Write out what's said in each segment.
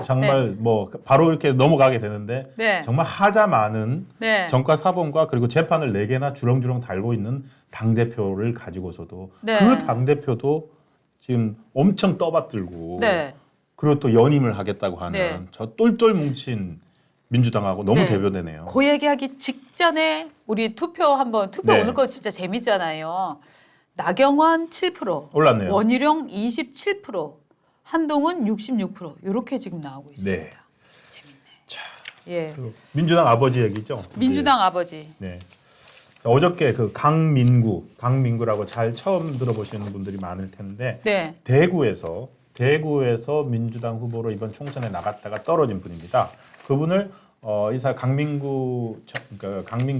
정말 뭐 바로 이렇게 넘어가게 되는데 정말 하자 많은 정가 사범과 그리고 재판을 4개나 주렁주렁 달고 있는 당대표를 가지고서도 그 당대표도 지금 엄청 떠받들고 그리고 또 연임을 하겠다고 하는 저 똘똘 뭉친 민주당하고 너무 대변되네요. 그 얘기하기 직전에 우리 투표 오늘 거 진짜 재밌잖아요. 나경원 7%, 올랐네요. 원희룡 27%, 한동훈 66% 이렇게 지금 나오고 있습니다. 재밌네. 자, 예. 민주당 아버지 얘기죠. 민주당 아버지. 네. 어저께 그 강민구라고 잘 처음 들어보시는 분들이 많을 텐데 대구에서 민주당 후보로 이번 총선에 나갔다가 떨어진 분입니다. 그분을 이사 강민구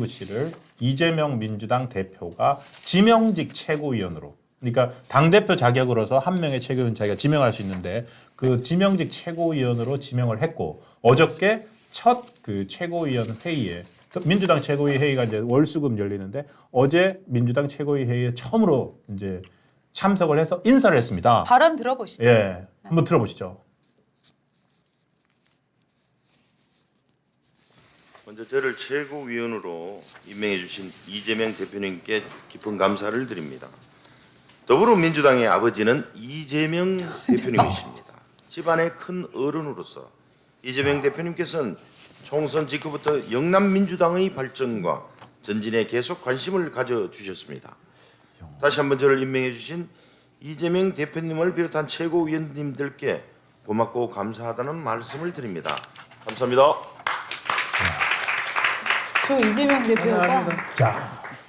씨를 이재명 민주당 대표가 지명직 최고위원으로, 그러니까 당대표 자격으로서 한 명의 최고위원 자기가 지명할 수 있는데 그 지명직 최고위원으로 지명을 했고, 어저께 첫 그 최고위원 회의에, 민주당 최고위 회의가 이제 월수금 열리는데 어제 민주당 최고위 회의에 처음으로 이제 참석을 해서 인사를 했습니다. 발언 들어보시죠. 예, 한번 들어보시죠. 먼저 저를 최고위원으로 임명해 주신 이재명 대표님께 깊은 감사를 드립니다. 더불어민주당의 아버지는 이재명 대표님이십니다. 집안의 큰 어른으로서 이재명 대표님께서는 총선 직후부터 영남민주당의 발전과 전진에 계속 관심을 가져주셨습니다. 다시 한번 저를 임명해 주신 이재명 대표님을 비롯한 최고위원님들께 고맙고 감사하다는 말씀을 드립니다. 감사합니다. 저 이재명 대표가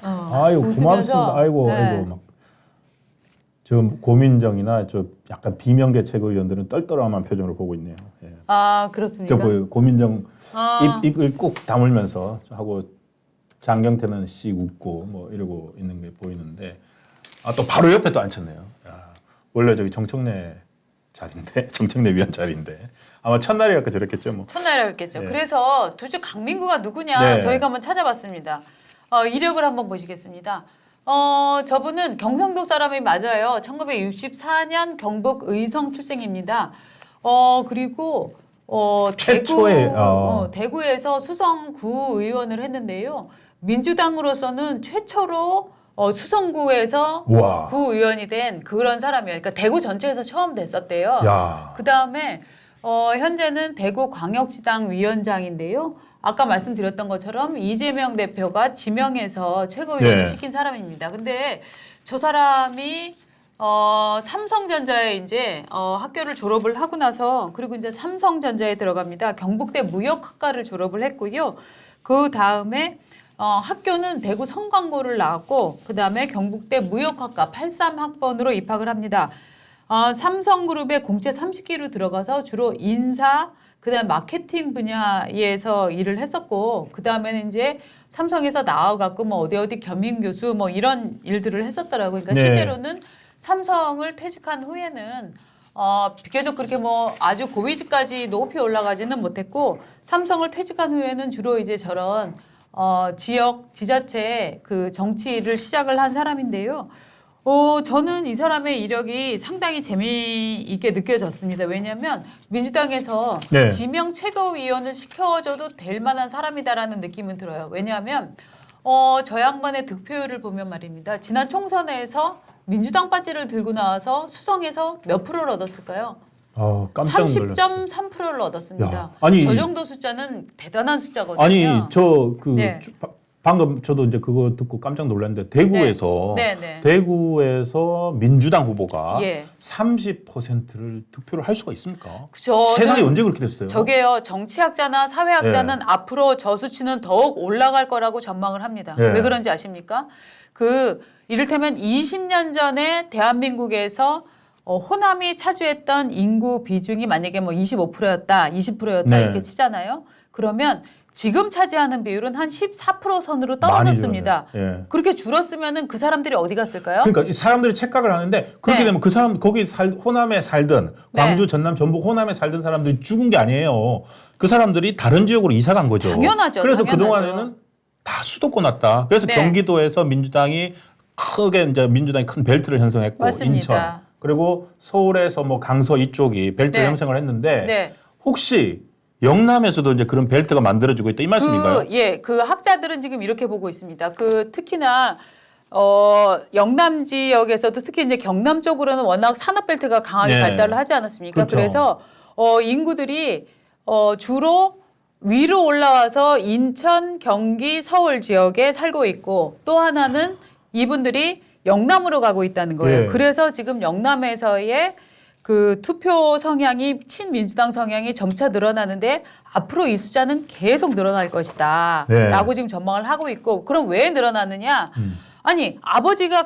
아이고 고맙습니다. 아이고 막 지금 고민정이나 저 약간 비명계 최고위원들은 떨떠름한 표정을 보고 있네요. 예. 아 그렇습니까? 저 보여요. 고민정 입을 꼭 다물면서 하고 장경태는 씩 웃고 뭐 이러고 있는 게 보이는데 또 바로 옆에 또 앉혔네요. 야, 원래 저기 정청래 자리인데 정청래 위원 자리인데 아마 첫날이랄까 저랬겠죠 뭐. 첫날이었겠죠. 그래서 도대체 강민구가 누구냐 저희가 한번 찾아봤습니다. 이력을 한번 보시겠습니다. 저분은 경상도 사람이 맞아요. 1964년 경북 의성 출생입니다. 그리고 대구에서 수성구 의원을 했는데요. 민주당으로서는 최초로 수성구에서 구의원이 된 그런 사람이에요. 그러니까 대구 전체에서 처음 됐었대요. 그 다음에 현재는 대구광역시당 위원장인데요. 아까 말씀드렸던 것처럼 이재명 대표가 지명해서 최고위원을 시킨 사람입니다. 근데 저 사람이 삼성전자에 이제 학교를 졸업을 하고 나서 그리고 이제 삼성전자에 들어갑니다. 경북대 무역학과를 졸업을 했고요. 그 다음에 학교는 대구 성광고를 나왔고 그 다음에 경북대 무역학과 83학번으로 입학을 합니다. 삼성그룹의 공채 30기로 들어가서 주로 인사, 그다음 마케팅 분야에서 일을 했었고 그 다음에는 이제 삼성에서 나와갖고 뭐 어디 겸임 교수 뭐 이런 일들을 했었더라고요. 그러니까 실제로는 삼성을 퇴직한 후에는 비교적 그렇게 뭐 아주 고위직까지 높이 올라가지는 못했고 삼성을 퇴직한 후에는 주로 이제 저런 지역 지자체 그 정치를 시작을 한 사람인데요. 저는 이 사람의 이력이 상당히 재미있게 느껴졌습니다. 왜냐하면 민주당에서 지명 최고위원을 시켜줘도 될 만한 사람이다라는 느낌은 들어요. 왜냐하면 저 양반의 득표율을 보면 말입니다. 지난 총선에서 민주당 바지를 들고 나와서 수성에서 몇 프로를 얻었을까요? 깜짝 놀랐어요. 30.3%를 얻었습니다. 야, 아니, 저 정도 숫자는 대단한 숫자거든요. 아니 방금 저도 이제 그거 듣고 깜짝 놀랐는데 대구에서 민주당 후보가 30%를 득표를 할 수가 있습니까? 세상에 언제 그렇게 됐어요? 저게요. 정치학자나 사회학자는 앞으로 저 수치는 더욱 올라갈 거라고 전망을 합니다. 왜 그런지 아십니까? 이를테면 20년 전에 대한민국에서 호남이 차지했던 인구 비중이 만약에 뭐 25%였다, 20%였다 이렇게 치잖아요. 그러면 지금 차지하는 비율은 한 14% 선으로 떨어졌습니다. 그렇게 줄었으면은 그 사람들이 어디 갔을까요? 그러니까 이 사람들이 착각을 하는데 그렇게 되면 그 사람 거기 호남에 살든 광주, 전남, 전북 호남에 살던 사람들이 죽은 게 아니에요. 그 사람들이 다른 지역으로 이사 간 거죠. 당연하죠. 그래서 그동안에는 다 수도권 왔다. 그래서 경기도에서 민주당이 큰 벨트를 형성했고 맞습니다. 인천 그리고 서울에서 뭐 강서 이쪽이 벨트를 형성을 했는데 혹시 영남에서도 이제 그런 벨트가 만들어지고 있다 이 말씀인가요? 그 학자들은 지금 이렇게 보고 있습니다. 특히나 영남 지역에서도 특히 이제 경남 쪽으로는 워낙 산업 벨트가 강하게 발달을 하지 않았습니까? 그렇죠. 그래서 인구들이 주로 위로 올라와서 인천, 경기, 서울 지역에 살고 있고 또 하나는 이분들이 영남으로 가고 있다는 거예요. 예. 그래서 지금 영남에서의 그 투표 성향이 친민주당 성향이 점차 늘어나는데 앞으로 이 숫자는 계속 늘어날 것이다. 네. 라고 지금 전망을 하고 있고 그럼 왜 늘어나느냐? 아니 아버지가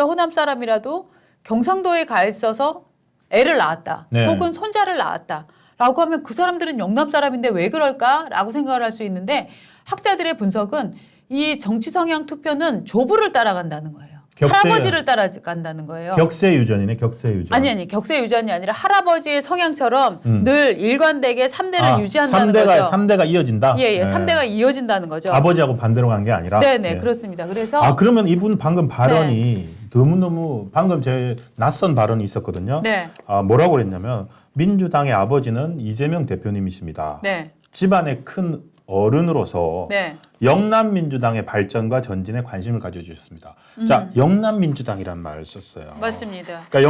호남 사람이라도 경상도에 가 있어서 애를 낳았다. 네. 혹은 손자를 낳았다. 라고 하면 그 사람들은 영남 사람인데 왜 그럴까라고 생각을 할 수 있는데 학자들의 분석은 이 정치 성향 투표는 조부를 따라간다는 거예요. 할아버지를 따라간다는 거예요. 격세 유전이네, 격세 유전. 아니 격세 유전이 아니라 할아버지의 성향처럼 늘 일관되게 3대를 유지한다는 거죠. 3대가 이어진다? 예, 3대가 이어진다는 거죠. 아버지하고 반대로 간 게 아니라? 네네, 그렇습니다. 그래서. 그러면 이분 방금 발언이 너무너무 방금 제 낯선 발언이 있었거든요. 네. 뭐라고 그랬냐면 민주당의 아버지는 이재명 대표님이십니다. 네. 집안의 큰 어른으로서 네. 영남 민주당의 발전과 전진에 관심을 가져주셨습니다. 자, 영남 민주당이라는 말을 썼어요. 맞습니다. 그러니까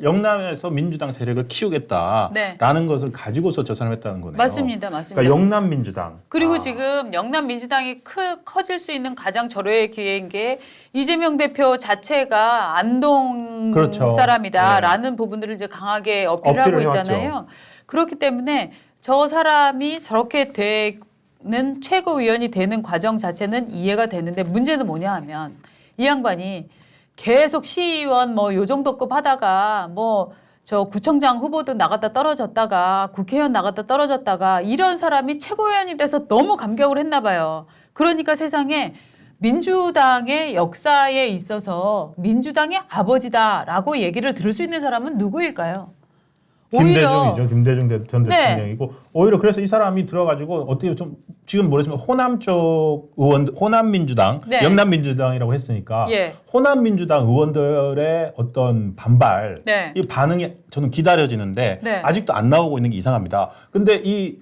영남에서 민주당 세력을 키우겠다라는 것을 가지고서 저 사람 했다는 거네요. 맞습니다. 그러니까 영남 민주당. 그리고 지금 영남 민주당이 커질 수 있는 가장 절호의 기회인 게 이재명 대표 자체가 안동 그렇죠. 사람이다라는 부분들을 이제 강하게 어필을 하고 있잖아요. 해왔죠. 그렇기 때문에 저 사람이 저렇게 되는 최고위원이 되는 과정 자체는 이해가 되는데 문제는 뭐냐 하면 이 양반이 계속 시의원 뭐 요 정도급 하다가 뭐 저 구청장 후보도 나갔다 떨어졌다가 국회의원 나갔다 떨어졌다가 이런 사람이 최고위원이 돼서 너무 감격을 했나 봐요. 그러니까 세상에 민주당의 역사에 있어서 민주당의 아버지다라고 얘기를 들을 수 있는 사람은 누구일까요? 김대중이죠. 김대중 전 대통령이고 오히려 그래서 이 사람이 들어가지고 어떻게 좀 지금 모르지만 호남 쪽 의원, 호남 민주당, 영남 민주당이라고 했으니까 호남 민주당 의원들의 어떤 반발, 이 반응이 저는 기다려지는데 아직도 안 나오고 있는 게 이상합니다. 근데 이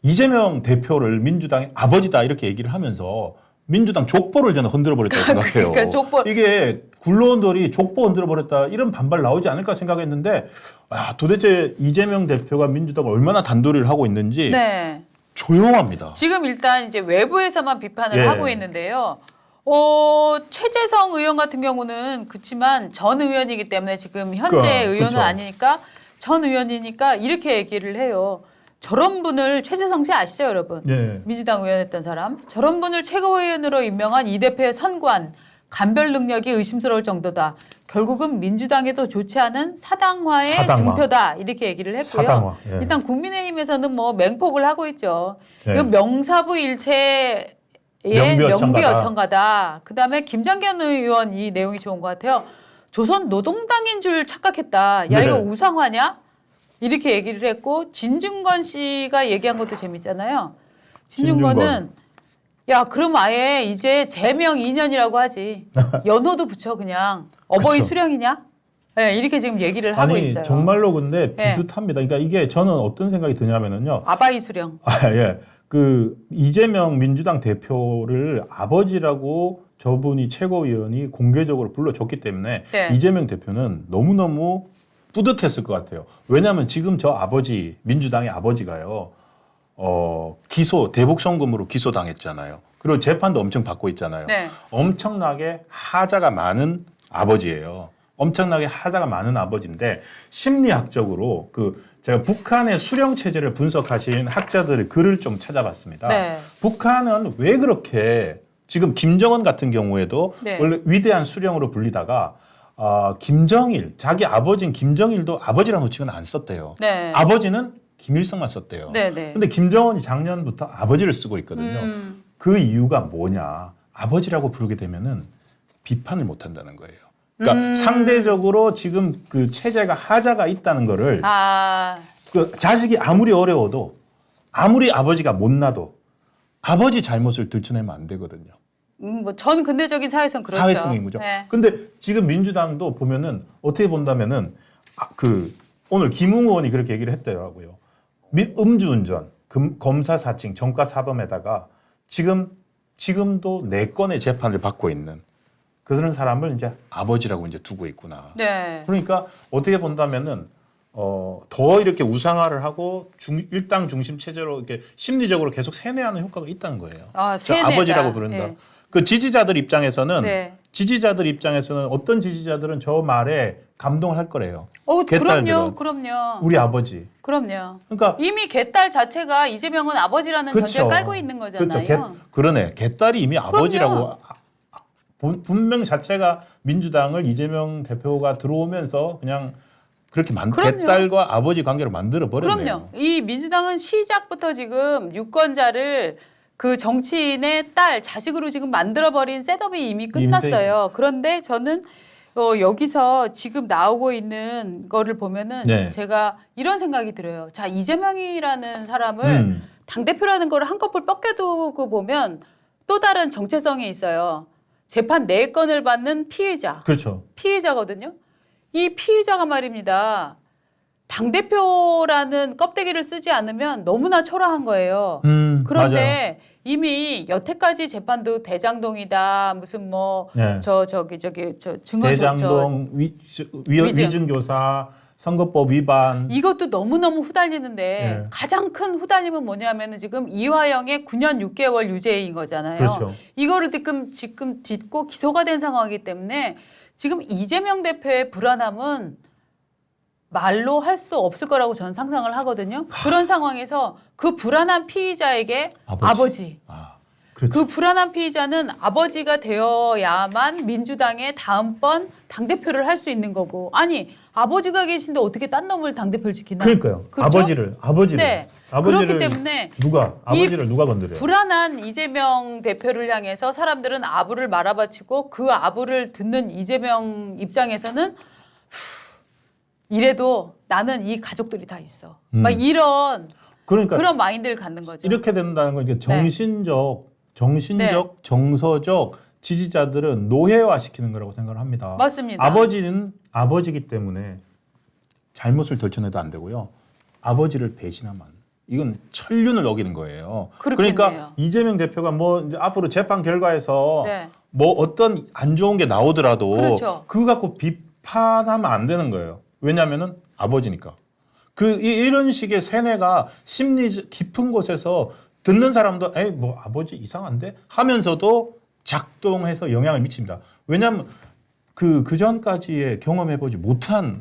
이재명 대표를 민주당의 아버지다 이렇게 얘기를 하면서 민주당 족보를 저는 흔들어버렸다고 생각해요. 그러니까 이게 굴러온들이 족보 흔들어버렸다 이런 반발 나오지 않을까 생각했는데 도대체 이재명 대표가 민주당을 얼마나 단도리를 하고 있는지 조용합니다. 지금 일단 이제 외부에서만 비판을 하고 있는데요. 최재성 의원 같은 경우는 그렇지만 전 의원이기 때문에 지금 현재 의원은 그렇죠. 아니니까 전 의원이니까 이렇게 얘기를 해요. 저런 분을 최재성 씨 아시죠, 여러분? 민주당 의원했던 사람. 저런 분을 최고위원으로 임명한 이 대표의 선관, 간별 능력이 의심스러울 정도다. 결국은 민주당에도 좋지 않은 사당화의 증표다. 이렇게 얘기를 했고요. 일단 국민의힘에서는 뭐 맹폭을 하고 있죠. 이거 명사부 일체의 명비어천가다. 그다음에 김장현 의원 이 내용이 좋은 것 같아요. 조선 노동당인 줄 착각했다. 야 이거 우상화냐? 이렇게 얘기를 했고 진중권 씨가 얘기한 것도 재밌잖아요. 진중권은 야 그럼 아예 이제 제명 2년이라고 하지. 연호도 붙여 그냥. 어버이 수령이냐? 네, 이렇게 지금 얘기를 하고 있어요. 정말로 근데 비슷합니다. 그러니까 이게 저는 어떤 생각이 드냐면은요. 아바이 수령. 그 이재명 민주당 대표를 아버지라고 저분이 최고위원이 공개적으로 불러줬기 때문에 이재명 대표는 너무너무 뿌듯했을 것 같아요. 왜냐하면 지금 저 아버지, 민주당의 아버지가요, 대북 송금으로 기소당했잖아요. 그리고 재판도 엄청 받고 있잖아요. 엄청나게 하자가 많은 아버지예요. 엄청나게 하자가 많은 아버지인데 심리학적으로 제가 북한의 수령 체제를 분석하신 학자들의 글을 좀 찾아봤습니다. 북한은 왜 그렇게 지금 김정은 같은 경우에도 원래 위대한 수령으로 불리다가 김정일, 자기 아버지인 김정일도 아버지라는 호칭은 안 썼대요. 아버지는 김일성만 썼대요. 근데 김정은이 작년부터 아버지를 쓰고 있거든요. 그 이유가 뭐냐? 아버지라고 부르게 되면은 비판을 못 한다는 거예요. 그러니까 상대적으로 지금 그 체제가 하자가 있다는 거를 그 자식이 아무리 어려워도 아무리 아버지가 못나도 아버지 잘못을 들춰내면 안 되거든요. 뭐 전 근대적인 사회성 그렇죠. 사회성인 거죠. 근데 지금 민주당도 보면은 어떻게 본다면은 오늘 김웅 의원이 그렇게 얘기를 했더라고요. 음주운전, 검사 사칭, 정가 사범에다가 지금도 4건의 재판을 받고 있는 그런 사람을 이제 아버지라고 이제 두고 있구나. 네. 그러니까 어떻게 본다면은 더 이렇게 우상화를 하고 일당 중심 체제로 이렇게 심리적으로 계속 세뇌하는 효과가 있다는 거예요. 세뇌다. 아버지라고 부른다. 네. 그 지지자들 입장에서는 네. 어떤 지지자들은 저 말에 감동할 거래요. 그럼요. 그럼요. 우리 아버지. 그럼요. 그러니까 이미 개딸 자체가 이재명은 아버지라는 전제를 깔고 있는 거잖아요. 그렇죠. 그러네. 개딸이 이미 아버지라고. 분명 자체가 민주당을 이재명 대표가 들어오면서 그냥 그렇게 개딸과 아버지 관계로 만들어 버렸네요. 그럼요. 이 민주당은 시작부터 지금 유권자를 그 정치인의 딸, 자식으로 지금 만들어버린 셋업이 이미 끝났어요. 그런데 저는 여기서 지금 나오고 있는 거를 보면은 네. 제가 이런 생각이 들어요. 자, 이재명이라는 사람을 당대표라는 걸 한꺼풀 벗겨두고 보면 또 다른 정체성이 있어요. 재판 4건을 받는 피의자. 그렇죠. 피의자거든요. 이 피의자가 말입니다. 당대표라는 껍데기를 쓰지 않으면 너무나 초라한 거예요. 그런데 맞아요. 이미 여태까지 재판도 대장동이다. 무슨 네. 증언 대장동 위증교사 선거법 위반 이것도 너무너무 후달리는데 네. 가장 큰 후달림은 뭐냐면은 지금 이화영의 9년 6개월 유죄인 거잖아요. 그렇죠. 이거를 지금 딛고 기소가 된 상황이기 때문에 지금 이재명 대표의 불안함은 말로 할 수 없을 거라고 저는 상상을 하거든요. 그런 상황에서 그 불안한 피의자에게 아버지. 그렇죠. 그 불안한 피의자는 아버지가 되어야만 민주당의 다음번 당대표를 할 수 있는 거고 아니 아버지가 계신데 어떻게 딴 놈을 당대표를 지키나. 그러니까요. 그렇죠? 아버지를. 네. 아버지를 그렇기 때문에 아버지를 누가 건드려요? 불안한 이재명 대표를 향해서 사람들은 아부를 말아바치고 그 아부를 듣는 이재명 입장에서는 이래도 나는 이 가족들이 다 있어. 막 이런 그런 마인드를 갖는 거죠. 이렇게 된다는 건 이게 정신적, 정서적 지지자들은 노예화 시키는 거라고 생각을 합니다. 맞습니다. 아버지는 아버지기 때문에 잘못을 덜쳐내도 안 되고요. 아버지를 배신하면 이건 천륜을 어기는 거예요. 그렇겠네요. 그러니까 이재명 대표가 뭐 이제 앞으로 재판 결과에서 뭐 어떤 안 좋은 게 나오더라도 그렇죠. 그거 갖고 비판하면 안 되는 거예요. 왜냐하면은 아버지니까. 이런 식의 세뇌가 심리 깊은 곳에서 듣는 사람도 에이 뭐 아버지 이상한데 하면서도 작동해서 영향을 미칩니다. 왜냐하면 그 전까지의 경험해보지 못한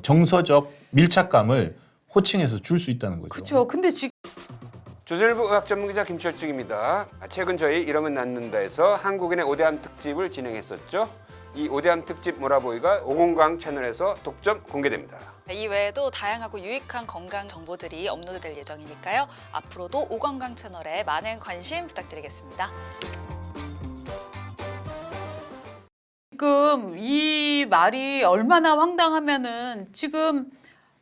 정서적 밀착감을 호칭해서 줄 수 있다는 거죠. 그렇죠. 근데 지금 조선일보 의학 전문기자 김철중입니다. 최근 저희 이러면 낫는다에서 한국인의 오대암 특집을 진행했었죠. 이 오대암 특집 모라보이가 오공강 채널에서 독점 공개됩니다. 이 외에도 다양하고 유익한 건강 정보들이 업로드될 예정이니까요. 앞으로도 오건강 채널에 많은 관심 부탁드리겠습니다. 지금 이 말이 얼마나 황당하면은 지금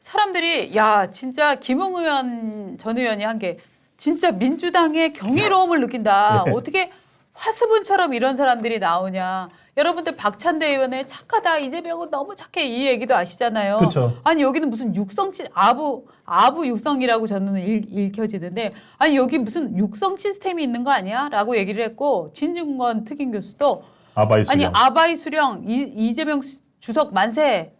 사람들이 야 진짜 김웅 의원 전 의원이 한 게 진짜 민주당의 경이로움을 느낀다. 어떻게 화수분처럼 이런 사람들이 나오냐. 여러분들 박찬대 의원의 착하다. 이재명은 너무 착해. 이 얘기도 아시잖아요. 그렇죠. 아니 여기는 무슨 아부 육성이라고 저는 읽혀지는데 아니 여기 무슨 육성 시스템이 있는 거 아니야? 라고 얘기를 했고 진중권 특임 교수도 아바이 수령 이재명 주석 만세.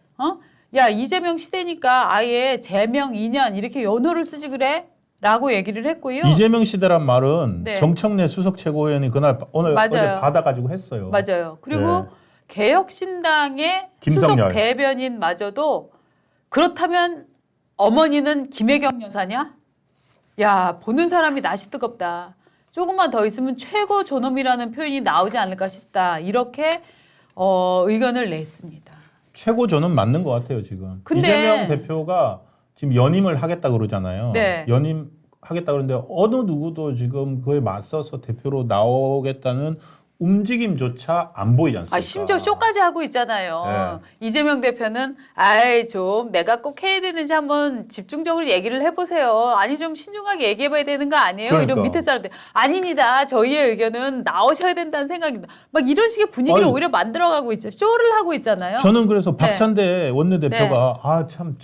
야 이재명 시대니까 아예 제명 2년 이렇게 연호를 쓰지 그래? 라고 얘기를 했고요. 이재명 시대란 말은 정청래 수석 최고위원이 어제 받아가지고 했어요. 맞아요. 그리고 개혁신당의 김성열. 수석 대변인마저도 그렇다면 어머니는 김혜경 여사냐? 야 보는 사람이 낯이 뜨겁다. 조금만 더 있으면 최고 존엄이라는 표현이 나오지 않을까 싶다. 이렇게 의견을 냈습니다. 최고 존엄 맞는 것 같아요 지금. 이재명 대표가 지금 연임을 하겠다 그러잖아요. 연임하겠다 그러는데 어느 누구도 지금 그에 맞서서 대표로 나오겠다는 움직임조차 안 보이지 않습니까? 심지어 쇼까지 하고 있잖아요. 네. 이재명 대표는 아이 좀 내가 꼭 해야 되는지 한번 집중적으로 얘기를 해보세요. 아니 좀 신중하게 얘기해봐야 되는 거 아니에요? 그러니까. 이런 밑에 사람들 아닙니다. 저희의 의견은 나오셔야 된다는 생각입니다. 막 이런 식의 분위기를 아니, 오히려 만들어가고 있죠. 쇼를 하고 있잖아요. 저는 그래서 박찬대 원내대표가 아 참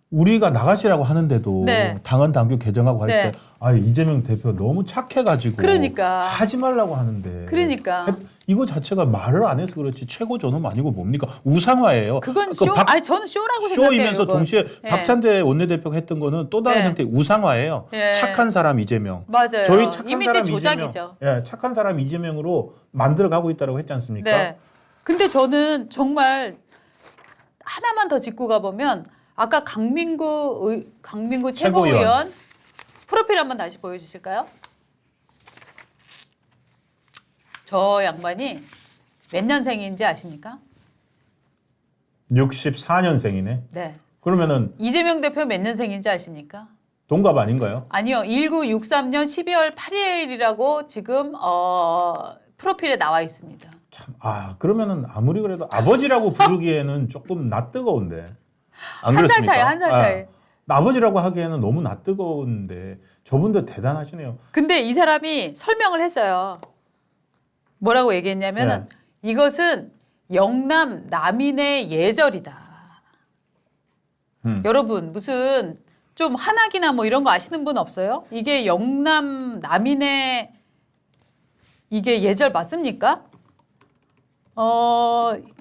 우리가 나가시라고 하는데도 네. 당헌 당규 개정하고 할 네. 때 아 이재명 대표 너무 착해가지고 그러니까. 하지 말라고 하는데 그러니까. 이거 자체가 말을 안 해서 그렇지 최고 존엄 아니고 뭡니까 우상화예요. 그건 그 쇼. 아니 저는 쇼라고 생각해요. 쇼이면서 그건. 동시에 네. 박찬대 원내대표가 했던 거는 또 다른 네. 형태의 우상화예요. 네. 착한 사람 이재명. 맞아요. 저희 착한 이미지 사람 조작이죠. 이재명. 예, 착한 사람 이재명으로 만들어가고 있다고 했지 않습니까? 네. 근데 저는 정말 하나만 더 짚고 가보면 아까 강민구 최고위원 프로필 한번 다시 보여주실까요? 저 양반이 몇 년생인지 아십니까? 64년생이네. 네. 그러면은 이재명 대표 몇 년생인지 아십니까? 동갑 아닌가요? 아니요. 1963년 12월 8일이라고 지금 프로필에 나와 있습니다. 참, 그러면은 아무리 그래도 아버지라고 부르기에는 조금 낯뜨거운데. 안 한 살 그렇습니까? 차이, 한 살 차이. 아버지라고 하기에는 너무 낯뜨거운데 저분도 대단하시네요. 근데 이 사람이 설명을 했어요. 뭐라고 얘기했냐면은 이것은 영남 남인의 예절이다. 여러분 무슨 좀 한학이나 뭐 이런 거 아시는 분 없어요? 이게 영남 남인의 이게 예절 맞습니까?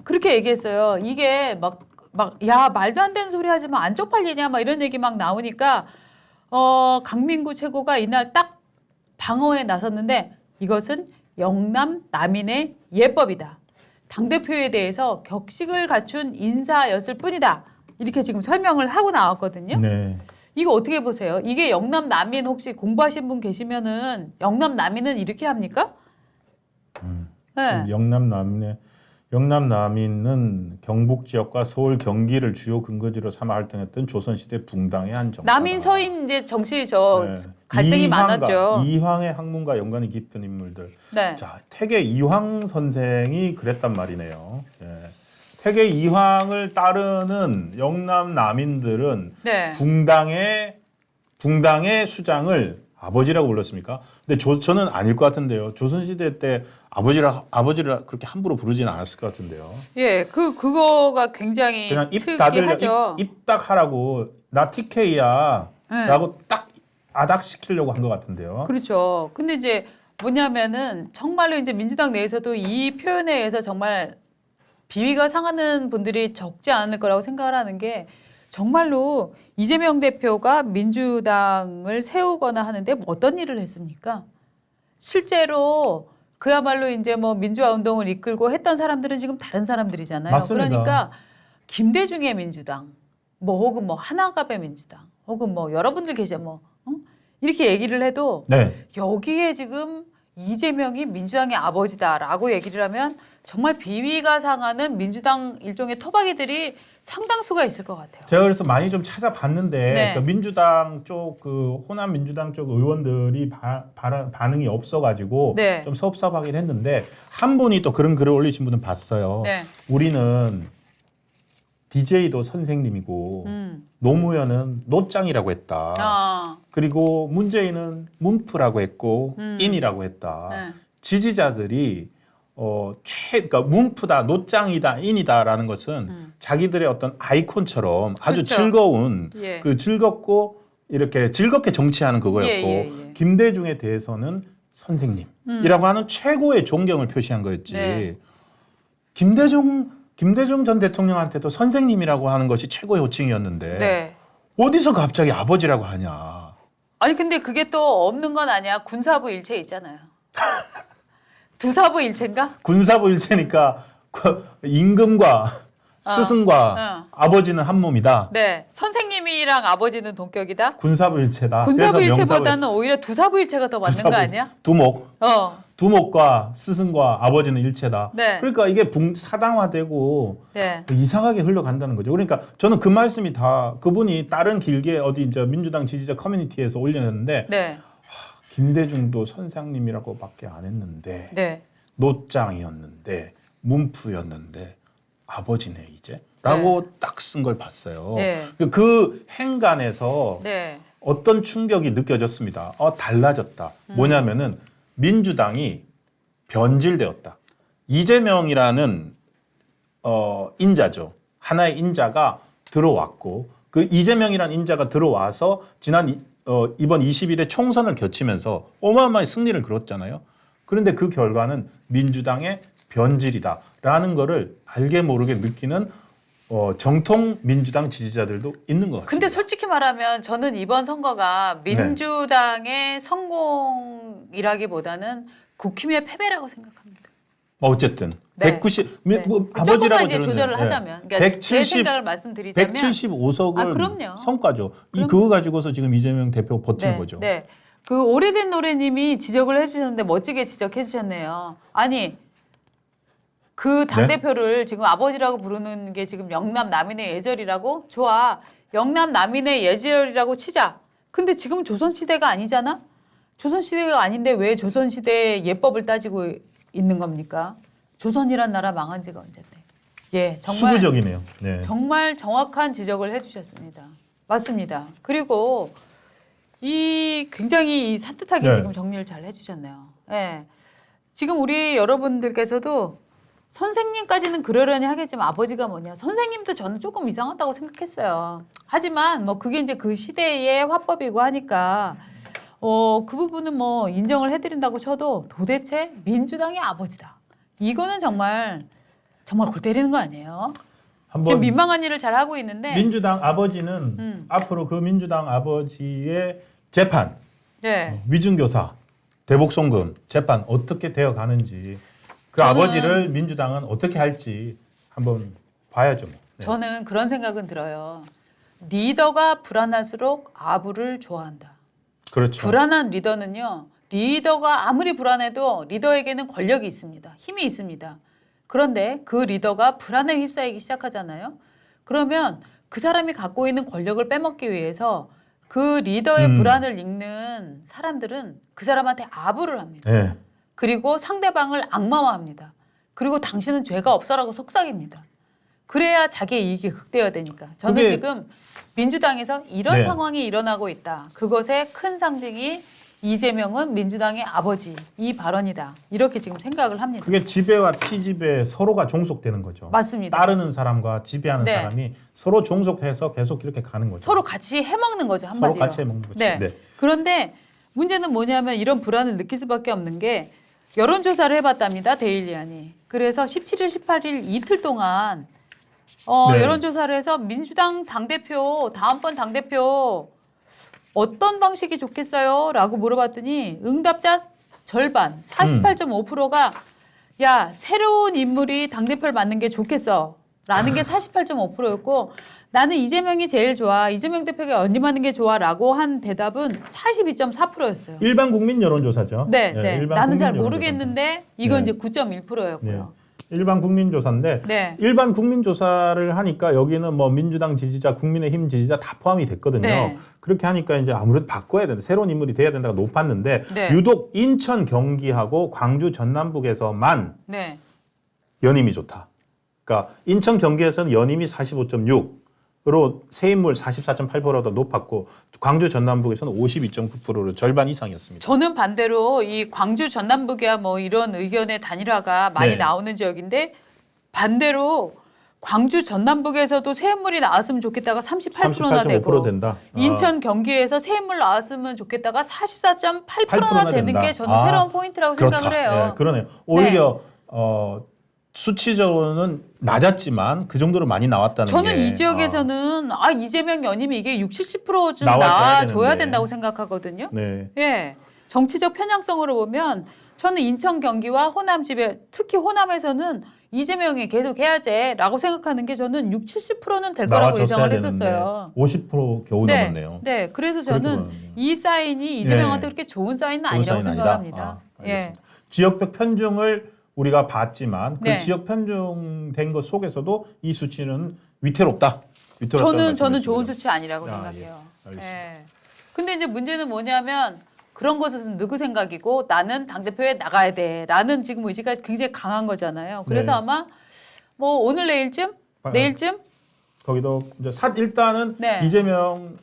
그렇게 얘기했어요. 이게 야 말도 안 되는 소리 하지 마 안 쪽팔리냐 막 이런 얘기 막 나오니까 강민구 최고가 이날 딱 방어에 나섰는데 이것은 영남 남인의 예법이다. 당대표에 대해서 격식을 갖춘 인사였을 뿐이다. 이렇게 지금 설명을 하고 나왔거든요. 네. 이거 어떻게 보세요? 이게 영남 남인 혹시 공부하신 분 계시면은 영남 남인은 이렇게 합니까? 네. 영남 남인은 경북 지역과 서울 경기를 주요 근거지로 삼아 활동했던 조선시대 붕당의 한 정당. 남인 서인 이제 정치 갈등이 많았죠. 이황의 학문과 연관이 깊은 인물들. 네. 자, 태계 이황 선생이 그랬단 말이네요. 예. 태계 이황을 따르는 영남 남인들은 네. 붕당의 수장을 아버지라고 불렀습니까? 근데 저는 아닐 것 같은데요. 조선시대 때 아버지를 그렇게 함부로 부르지는 않았을 것 같은데요. 예, 그거가 굉장히 그냥 특이하죠. 입 딱 하라고 나 TK야 네. 라고 딱 아닥시키려고 한 것 같은데요. 그렇죠. 근데 이제 뭐냐면은 정말로 이제 민주당 내에서도 이 표현에 의해서 정말 비위가 상하는 분들이 적지 않을 거라고 생각을 하는 게 정말로 이재명 대표가 민주당을 세우거나 하는데 어떤 일을 했습니까? 실제로 그야말로 이제 뭐 민주화 운동을 이끌고 했던 사람들은 지금 다른 사람들이잖아요. 맞습니다. 그러니까 김대중의 민주당, 뭐 혹은 뭐 하나갑의 민주당, 혹은 뭐 여러분들 계셔 뭐 이렇게 얘기를 해도 네. 여기에 지금 이재명이 민주당의 아버지다라고 얘기를 하면 정말 비위가 상하는 민주당 일종의 토박이들이 상당수가 있을 것 같아요. 제가 그래서 많이 좀 찾아봤는데 네. 그 민주당 쪽 호남 민주당 쪽 의원들이 반응이 없어가지고 네. 좀 섭섭하긴 했는데 한 분이 또 그런 글을 올리신 분은 봤어요. 네. 우리는 DJ도 선생님이고 노무현은 노짱이라고 했다. 그리고 문재인은 문프라고 했고 인이라고 했다. 네. 지지자들이 그러니까 문프다, 노짱이다, 인이다라는 것은 자기들의 어떤 아이콘처럼 아주 그렇죠. 즐거운 예. 즐겁고 이렇게 즐겁게 정치하는 그거였고 예. 김대중에 대해서는 선생님이라고 하는 최고의 존경을 표시한 거였지. 네. 김대중 전 대통령한테도 선생님이라고 하는 것이 최고의 호칭이었는데 네. 어디서 갑자기 아버지라고 하냐. 아니 근데 그게 또 없는 건 아니야. 군사부 일체 있잖아요. 두사부 일체인가? 군사부 일체니까 임금과 스승과 아버지는 한 몸이다. 네. 선생님이랑 아버지는 동격이다. 군사부 일체다. 군사부 그래서 일체보다는 오히려 두사부 일체가 더 맞는 거 아니야? 두목과 스승과 아버지는 일체다. 네. 그러니까 이게 사당화되고 네. 이상하게 흘러간다는 거죠. 그러니까 저는 그 말씀이 다 그분이 다른 길게 어디 이제 민주당 지지자 커뮤니티에서 올렸는데 네. 김대중도 선생님이라고밖에 안 했는데 네. 노장이었는데 문프였는데 아버지네 이제라고 딱 쓴 걸 봤어요. 네. 그 행간에서 네. 어떤 충격이 느껴졌습니다. 달라졌다. 뭐냐면은 민주당이 변질되었다. 이재명이라는 인자죠. 하나의 인자가 들어왔고 그 이재명이라는 인자가 들어와서 지난 이번 21대 총선을 거치면서 어마어마한 승리를 거뒀잖아요. 그런데 그 결과는 민주당의 변질이다라는 거를 알게 모르게 느끼는 정통 민주당 지지자들도 있는 것 같습니다. 근데 솔직히 말하면 저는 이번 선거가 민주당의 성공이라기보다는 국힘의 패배라고 생각합니다. 어쨌든 네. 190 네. 뭐 조금만 아버지라고 이제 저는 조절을 네. 하자면 그러니까 제 생각을 말씀드리자면 175석을 그럼요. 성과죠. 그거 가지고서 지금 이재명 대표 버티는 네, 거죠. 네. 그 오래된 노래님이 지적을 해주셨는데 멋지게 지적해 주셨네요. 아니 그 당대표를 지금 아버지라고 부르는 게 지금 영남 남인의 예절이라고? 좋아. 영남 남인의 예절이라고 치자. 근데 지금 조선시대가 아니잖아? 조선시대가 아닌데 왜 조선시대의 예법을 따지고 있는 겁니까? 조선이란 나라 망한 지가 언젠데. 예, 정말 수구적이네요. 네. 정말 정확한 지적을 해주셨습니다. 맞습니다. 그리고 이 굉장히 산뜻하게 네. 지금 정리를 잘 해주셨네요. 예. 지금 우리 여러분들께서도 선생님까지는 그러려니 하겠지만 아버지가 뭐냐. 선생님도 저는 조금 이상하다고 생각했어요. 하지만 뭐 그게 이제 그 시대의 화법이고 하니까 그 부분은 뭐 인정을 해드린다고 쳐도 도대체 민주당의 아버지다. 이거는 정말 골 때리는 거 아니에요? 지금 민망한 일을 잘 하고 있는데 민주당 아버지는 앞으로 그 민주당 아버지의 재판, 네. 위증교사, 대북송금 재판 어떻게 되어 가는지 그 아버지를 민주당은 어떻게 할지 한번 봐야죠. 네. 저는 그런 생각은 들어요. 리더가 불안할수록 아부를 좋아한다. 그렇죠. 불안한 리더는요. 리더가 아무리 불안해도 리더에게는 권력이 있습니다. 힘이 있습니다. 그런데 그 리더가 불안에 휩싸이기 시작하잖아요. 그러면 그 사람이 갖고 있는 권력을 빼먹기 위해서 그 리더의 불안을 읽는 사람들은 그 사람한테 아부를 합니다. 네. 그리고 상대방을 악마화합니다. 그리고 당신은 죄가 없어라고 속삭입니다. 그래야 자기의 이익이 극대화되니까. 저는 지금 민주당에서 이런 네. 상황이 일어나고 있다. 그것의 큰 상징이 이재명은 민주당의 아버지 이 발언이다. 이렇게 지금 생각을 합니다. 그게 지배와 피지배 서로가 종속되는 거죠. 맞습니다. 따르는 사람과 지배하는 네. 사람이 서로 종속해서 계속 이렇게 가는 거죠. 서로 같이 해먹는 거죠. 한마디로. 서로 같이 해먹는 거죠. 네. 네. 그런데 문제는 뭐냐면 이런 불안을 느낄 수밖에 없는 게 여론조사를 해봤답니다. 데일리안이. 그래서 17일, 18일 이틀 동안 네. 여론조사를 해서 민주당 당대표 다음번 당대표 어떤 방식이 좋겠어요? 라고 물어봤더니 응답자 절반 48.5%가 야 새로운 인물이 당대표를 맡는 게 좋겠어 라는 게 48.5%였고 나는 이재명이 제일 좋아. 이재명 대표가 연임하는 게 좋아 라고 한 대답은 42.4%였어요. 일반 국민 여론조사죠. 네, 네. 일반 나는 국민 잘 여론조사. 모르겠는데 이건 네. 이제 9.1%였고요. 일반 국민조사인데 네. 일반 국민조사를 하니까 여기는 뭐 민주당 지지자, 국민의힘 지지자 다 포함이 됐거든요. 네. 그렇게 하니까 이제 아무래도 바꿔야 된다. 새로운 인물이 돼야 된다가 높았는데 네. 유독 인천, 경기하고 광주, 전남북에서만 네. 연임이 좋다. 그러니까 인천, 경기에서는 연임이 45.6으로 새 인물 44.8%더 높았고 광주, 전남북에서는 52.9%로 절반 이상이었습니다. 저는 반대로 이 광주 전남북이야 뭐 이런 의견의 단일화가 많이 네. 나오는 지역인데 반대로 광주 전남북에서도 새 인물이 나왔으면 좋겠다가 38%나 되고 38.5% 된다. 인천 경기에서 새 인물 나왔으면 좋겠다가 44.8%나 되는 된다. 게 저는 새로운 포인트라고 생각을 해요. 예, 그러네요. 오히려 수치적으로는 낮았지만 그 정도로 많이 나왔다는 저는 게 이 지역에서는 이재명 연임이 이게 60, 70%좀 나와줘야 나와줘야 되는데. 된다고 생각하거든요. 네. 예. 정치적 편향성으로 보면 저는 인천 경기와 호남 지배 특히 호남에서는 이재명이 계속 해야지라고 생각하는 게 저는 60, 70%는 될 거라고 예상을 했었어요. 50% 겨우 네. 넘었네요. 네. 그래서 저는 그렇구나. 이 사인이 이재명한테 예. 그렇게 좋은 사인은 좋은 아니라고 사인은 생각합니다. 알겠습니다. 지역별 편중을 우리가 봤지만 그 네. 지역 편중된 것 속에서도 이 수치는 위태롭다. 저는 좋은 수치 아니라고 아, 생각해요. 예. 알겠습니다. 예. 근데 이제 문제는 뭐냐면 그런 것은 누구 생각이고 나는 당대표에 나가야 돼라는 지금 의지가 굉장히 강한 거잖아요. 그래서 네. 아마 뭐 오늘 내일쯤 거기도 이제 일단은 네. 이재명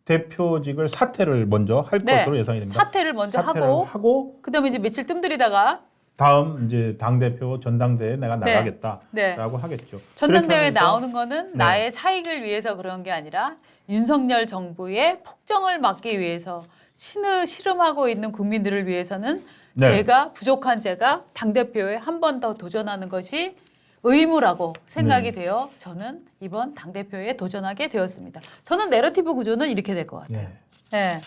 대표직을 사퇴를 먼저 할 네. 것으로 예상이 됩니다. 사퇴를 먼저 하고 그다음에 이제 며칠 뜸들이다가 다음 이제 당대표 전당대회에 내가 네. 나가겠다라고 네. 하겠죠. 전당대회에 그렇게 하면서 나오는 거는 네. 나의 사익을 위해서 그런 게 아니라 윤석열 정부의 폭정을 막기 위해서 씨름하고 있는 국민들을 위해서는 네. 부족한 제가 당대표에 한 번 더 도전하는 것이 의무라고 생각이 되어 저는 이번 당대표에 도전하게 되었습니다. 저는 내러티브 구조는 이렇게 될 것 같아요. 네. 네.